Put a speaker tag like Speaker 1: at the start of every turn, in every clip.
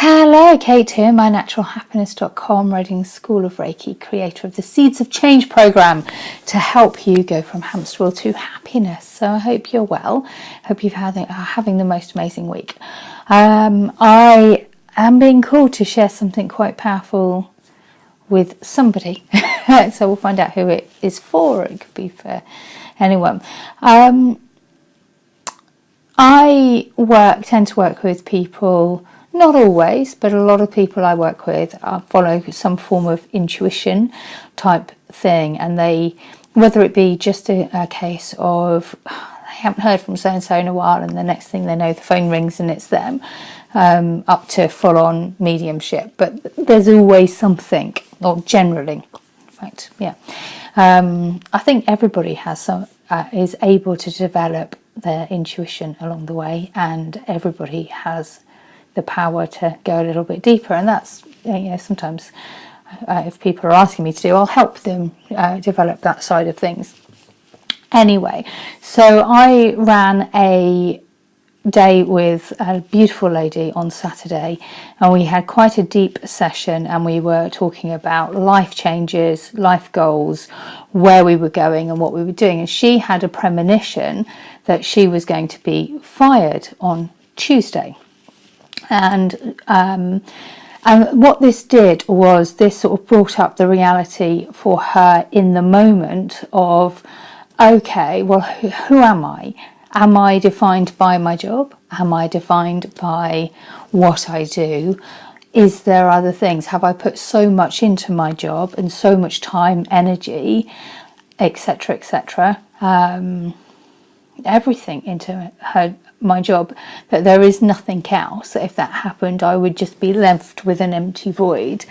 Speaker 1: Hello, Kate here, mynaturalhappiness.com, Reading School of Reiki, creator of the Seeds of Change program to help you go from hamster wheel to happiness. So I hope you're well. I hope you're having the most amazing week. I am being called to share something quite powerful with somebody. So we'll find out who it is for. It could be for anyone. I tend to work with people, not always, but a lot of people I work with follow some form of intuition type thing, and whether it be just a case of they haven't heard from so-and-so in a while, and the next thing they know the phone rings and it's them, up to full-on mediumship, but there's always something, or generally, in fact, yeah. I think everybody is able to develop their intuition along the way, and everybody has the power to go a little bit deeper, and that's, sometimes if people are asking me to do, I'll help them develop that side of things. Anyway, so I ran a day with a beautiful lady on Saturday, and we had quite a deep session, and we were talking about life changes, life goals, where we were going and what we were doing, and she had a premonition that she was going to be fired on Tuesday. And what this did was this sort of brought up the reality for her in the moment of, okay, well, who am I? Am I defined by my job? Am I defined by what I do? Is there other things? Have I put so much into my job and so much time, energy, etc., etc., everything into my job, that there is nothing else, that if that happened I would just be left with an empty void?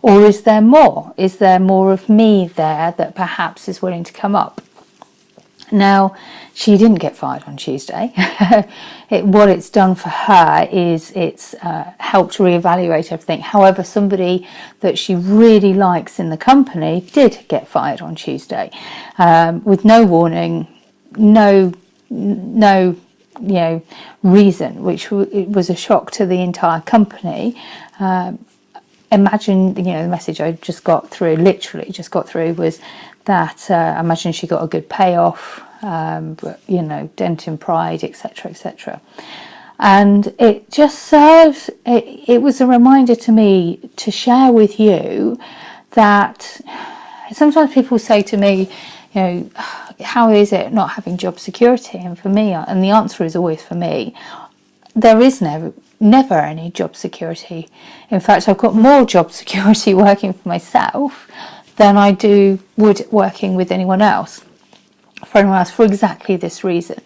Speaker 1: Or is there more? Is there more of me there that perhaps is willing to come up? Now, she didn't get fired on Tuesday. What it's done for her is it's helped reevaluate everything. However, somebody that she really likes in the company did get fired on Tuesday, with no warning, no reason, which it was a shock to the entire company. Imagine, the message I literally just got through was that imagine she got a good payoff, dent in pride, etc., etc. And it just serves, it was a reminder to me to share with you that sometimes people say to me, how is it not having job security? And for me, and the answer is always, for me, there is never any job security. In fact, I've got more job security working for myself than I would working with anyone else, for exactly this reason,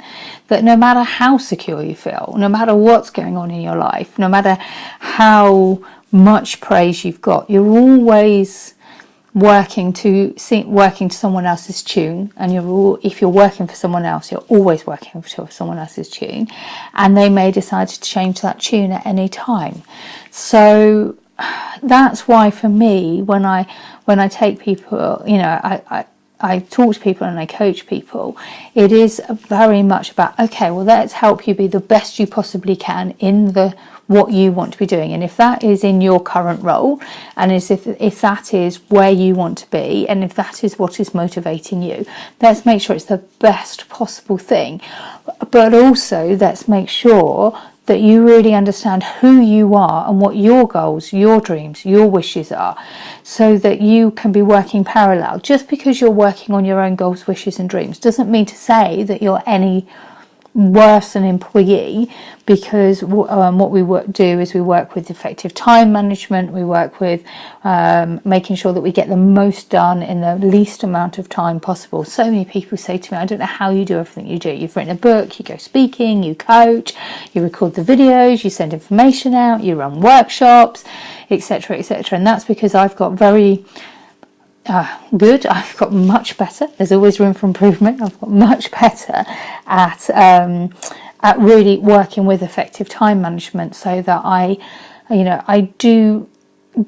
Speaker 1: that no matter how secure you feel, no matter what's going on in your life, no matter how much praise you've got, you're always working to someone else's tune, and if you're working for someone else, you're always working for someone else's tune, and they may decide to change that tune at any time. So that's why, for me, when I take people, I talk to people and I coach people, it is very much about, okay, well, let's help you be the best you possibly can in what you want to be doing. And if that is in your current role, and if that is where you want to be, and if that is what is motivating you, let's make sure it's the best possible thing. But also, let's make sure that you really understand who you are and what your goals, your dreams, your wishes are, so that you can be working parallel. Just because you're working on your own goals, wishes and dreams doesn't mean to say that you're any worse an employee, because what we do is we work with effective time management. We work with making sure that we get the most done in the least amount of time possible. So many people say to me, I don't know how you do everything you do. You've written a book, you go speaking, you coach, you record the videos, you send information out, you run workshops, etc., etc. And that's because I've got I've got much better. There's always room for improvement. I've got much better at really working with effective time management, so that I do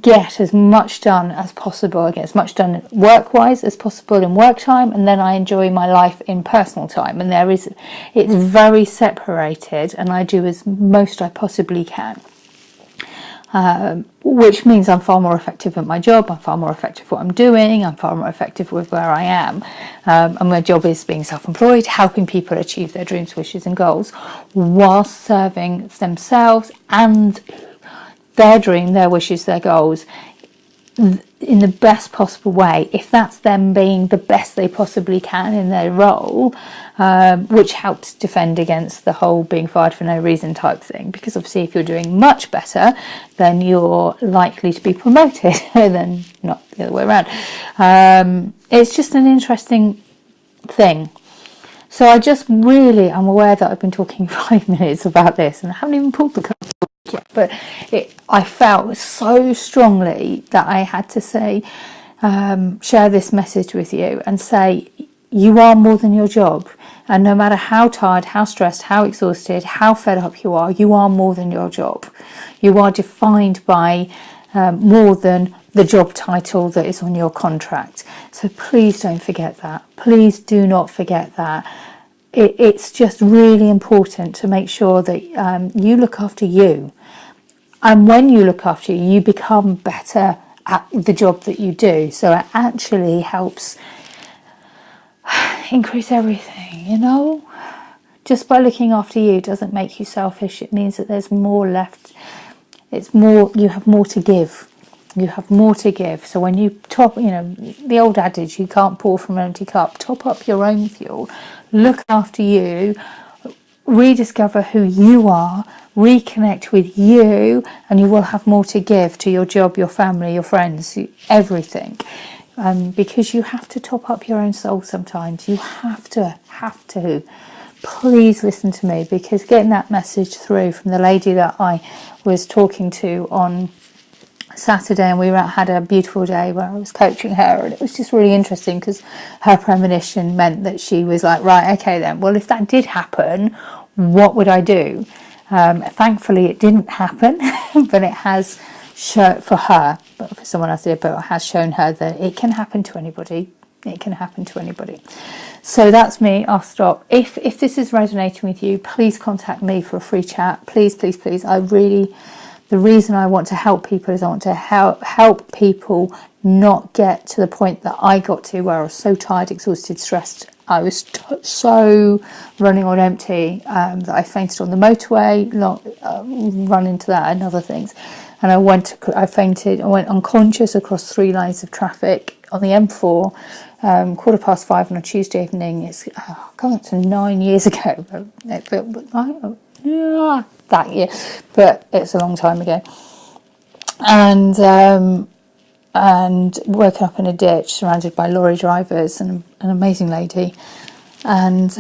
Speaker 1: get as much done as possible. I get as much done work-wise as possible in work time, and then I enjoy my life in personal time. And it's very separated, and I do as most I possibly can. which means I'm far more effective at my job, I'm far more effective at what I'm doing, I'm far more effective with where I am. And my job is being self-employed, helping people achieve their dreams, wishes and goals, whilst serving themselves and their dream, their wishes, their goals in the best possible way, if that's them being the best they possibly can in their role, which helps defend against the whole being fired for no reason type thing, because obviously if you're doing much better, then you're likely to be promoted than not the other way around. It's just an interesting thing. So I just really, I'm aware that I've been talking 5 minutes about this and I haven't even pulled the card yet, but I felt so strongly that I had to say, share this message with you and say, you are more than your job. And no matter how tired, how stressed, how exhausted, how fed up you are more than your job. You are defined by more than the job title that is on your contract. So please don't forget that. Please do not forget that. It's just really important to make sure that you look after you. And when you look after you, you become better at the job that you do. So it actually helps increase everything, you know? Just by looking after you doesn't make you selfish. It means that there's more left. It's more, you have more to give. You have more to give. So when you top, you know, the old adage, you can't pour from an empty cup. Top up your own fuel. Look after you. Rediscover who you are. Reconnect with you. And you will have more to give to your job, your family, your friends, everything. Because you have to top up your own soul sometimes. You have to. Please listen to me, because getting that message through from the lady that I was talking to on Saturday, and we had a beautiful day where I was coaching her, and it was just really interesting because her premonition meant that she was like, right, okay then, well, if that did happen, what would I do? Thankfully it didn't happen, but it has shown for her, but for someone else it has shown her that it can happen to anybody. It can happen to anybody. So that's me. I'll stop. If this is resonating with you, please contact me for a free chat. Please. The reason I want to help people is I want to help people not get to the point that I got to, where I was so tired, exhausted, stressed. I was so running on empty that I fainted on the motorway, run into that and other things. And I fainted. I went unconscious across 3 lines of traffic on the M4, 5:15 on a Tuesday evening. It's coming up to 9 years ago. It felt that year, but it's a long time ago. And woken up in a ditch, surrounded by lorry drivers and an amazing lady, and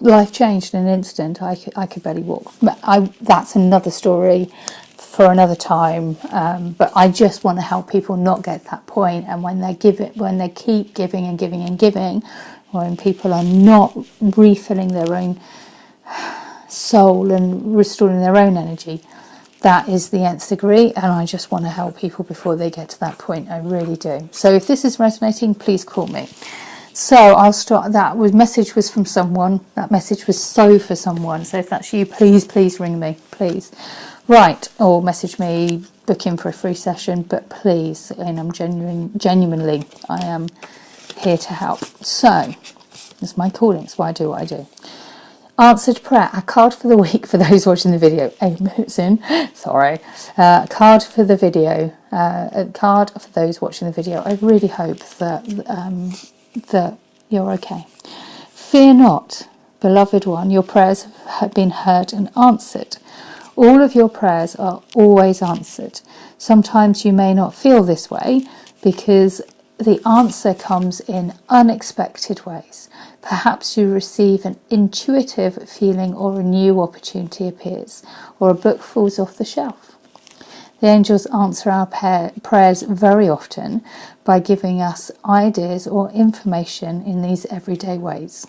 Speaker 1: life changed in an instant. I could barely walk. But that's another story for another time. But I just want to help people not get to that point. And when they keep giving and giving and giving, when people are not refilling their own soul and restoring their own energy, that is the nth degree. And I just want to help people before they get to that point. I really do. So if this is resonating, please call me. So I'll start. That message was from someone. That message was for someone. So if that's you, please ring me, please. Right, or message me, book in for a free session. But please, and I'm genuinely, I am here to help. So it's my calling. It's why I do what I do. Answered prayer, a card for the week for those watching the video. Sorry. Card for the video. A card for those watching the video. I really hope that you're okay. Fear not, beloved one, your prayers have been heard and answered. All of your prayers are always answered. Sometimes you may not feel this way because the answer comes in unexpected ways. Perhaps you receive an intuitive feeling, or a new opportunity appears, or a book falls off the shelf. The angels answer our prayers very often by giving us ideas or information in these everyday ways.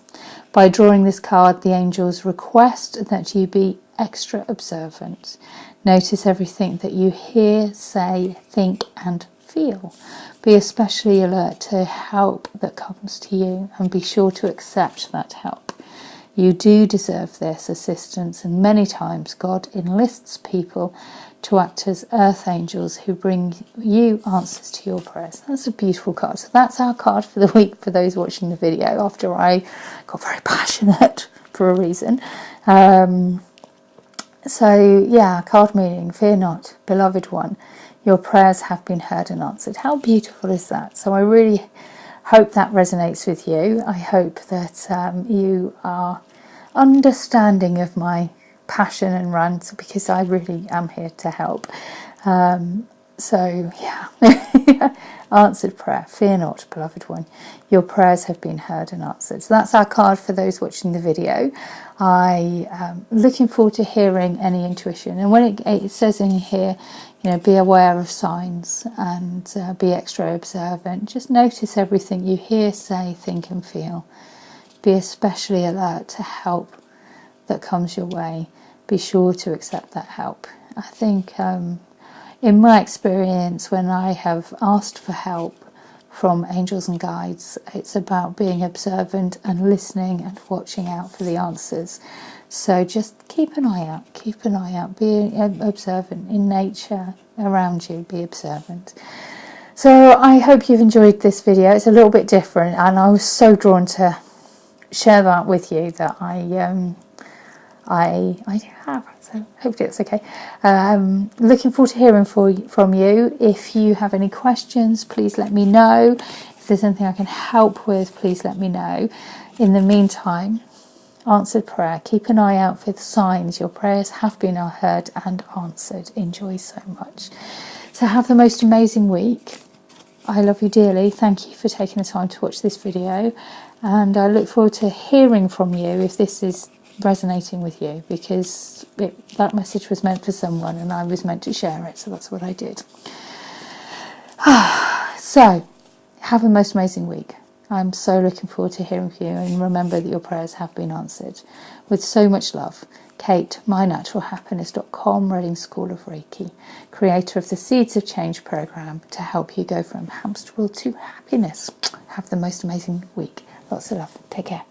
Speaker 1: By drawing this card, the angels request that you be extra observant. Notice everything that you hear, say, think and feel. Be especially alert to help that comes to you, and be sure to accept that help. You do deserve this assistance, and many times God enlists people to act as earth angels who bring you answers to your prayers. That's a beautiful card. So that's our card for the week for those watching the video after I got very passionate for a reason. So yeah, card meaning, fear not, beloved one, your prayers have been heard and answered. How beautiful is that? So I really hope that resonates with you. I hope that you are understanding of my passion and rant, because I really am here to help. So yeah, answered prayer. Fear not, beloved one. Your prayers have been heard and answered. So that's our card for those watching the video. I am looking forward to hearing any intuition. And when it says in here, you know, be aware of signs and be extra observant. Just notice everything you hear, say, think and feel. Be especially alert to help that comes your way. Be sure to accept that help. I think in my experience, when I have asked for help from angels and guides, it's about being observant and listening and watching out for the answers. So just keep an eye out, be observant in nature around you, be observant. So I hope you've enjoyed this video. It's a little bit different, and I was so drawn to share that with you that I have, so hopefully it's okay. Looking forward to hearing from you. If you have any questions, please let me know. If there's anything I can help with, please let me know. In the meantime, answered prayer. Keep an eye out for the signs. Your prayers have been heard and answered. Enjoy so much. So have the most amazing week. I love you dearly. Thank you for taking the time to watch this video, and I look forward to hearing from you if this is resonating with you, because that message was meant for someone and I was meant to share it, so that's what I did. So have a most amazing week. I'm so looking forward to hearing from you, and remember that your prayers have been answered. With so much love, Kate, mynaturalhappiness.com, Reading School of Reiki, creator of the Seeds of Change program to help you go from hamster wheel to happiness. Have the most amazing week. Lots of love. Take care.